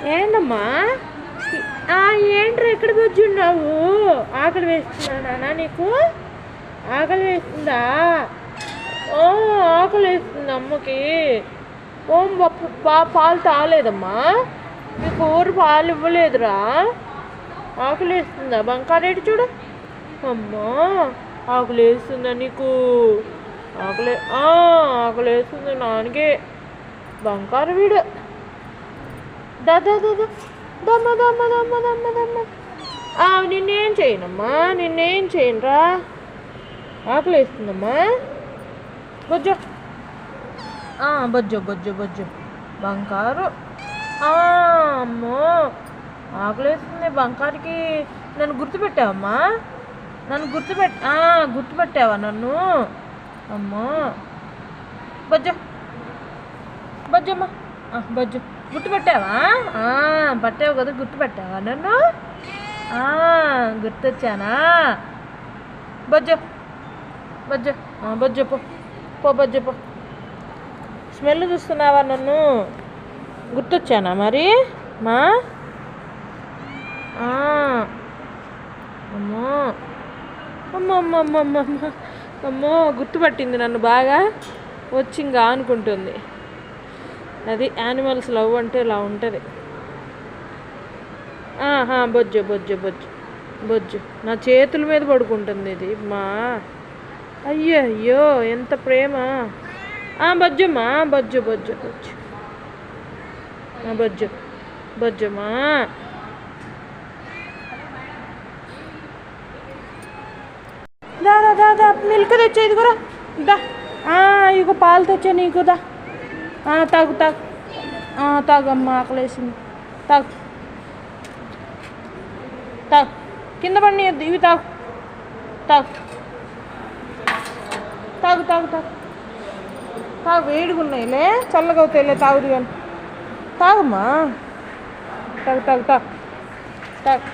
ఏంటమ్మా? ఏంట్రా ఎక్కడ కూర్చున్నావు? ఆకలి వేస్తున్నానా నీకు? ఆకలి వేస్తుందా? ఓ ఆకలి వేస్తుంది అమ్మకి. ఓం పాలు తాగలేదమ్మా? మీకు ఊరు పాలు ఇవ్వలేదురా? ఆకలి వేస్తుందా? బంకారేటి చూడు. అమ్మా ఆకలి వేస్తుందా నీకు? ఆకలి వేస్తుంది నాన్నకి. బంకారు వీడు. దమ్మ నిన్నేం చేయనమ్మా, నిన్నేం చేయనురా. ఆకలి వేస్తుందమ్మా. బొజ్జో బొజ్జో బొజ్జో బొజ్జో బంకారు. అమ్మో ఆకలి వేస్తుంది బంకారుకి. నన్ను గుర్తుపెట్టావమ్మా? గుర్తుపెట్టావా నన్ను? అమ్మో బొజ్జో బొజ్జమ్మా బొజ్జు గుర్తుపెట్టావా? పట్టావు కదా, గుర్తుపెట్టావా నన్ను? గుర్తొచ్చానా? బొజ్జో బొజ్జో బొజ్జో పో బొజ్జో పో. స్మెల్ చూస్తున్నావా నన్ను? గుర్తొచ్చానా మరి మా? అమ్మో అమ్మమ్మమ్మమ్మమ్మ అమ్మో గుర్తుపట్టింది నన్ను బాగా. వచ్చి ఇంకా అనుకుంటుంది. అది యానిమల్స్ లవ్ అంటే ఇలా ఉంటుంది. బొజ్జు బొజ్జు బొజ్జు బొజ్జు నా చేతుల మీద పడుకుంటుంది ఇది మా. అయ్యో ఎంత ప్రేమ. బొజ్జమ్మా బొజ్జు బొజ్జు బొజ్జు బొజ్జు బొజ్జమ్మా. దా మిల్క్ తెచ్చా ఇదిగోరా. దా ఇగో పాలు తెచ్చా నీకు. దా తాగు తాగమ్మా, ఆకలేసింది. తాగు కింద పడి ఇవి తాగు తాగు తాగు తాగు తాగు వేడిగా ఉన్నాయిలే, చల్లగా అవుతాయిలే. తాగుదు కానీ తాగమ్మా. తాగు తాగు తాగు తాగు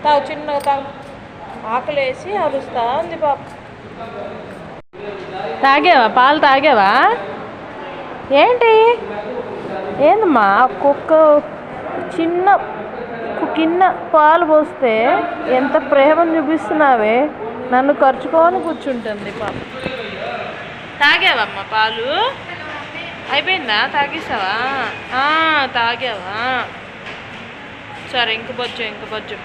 తాగు చిన్నగా తాగు. ఆకలేసి అరుస్తా ఉంది పాప. తాగావా? పాలు తాగావా? ఏందమ్మా కుక్క చిన్న కిన్న పాలు పోస్తే ఎంత ప్రేమను చూపిస్తున్నావే. నన్ను ఖర్చుకొని కూర్చుంటుంది పాప. తాగావమ్మా పాలు? అయిపోయిందా? తాగేసావా? తాగావా? సరే ఇంక బొజ్జు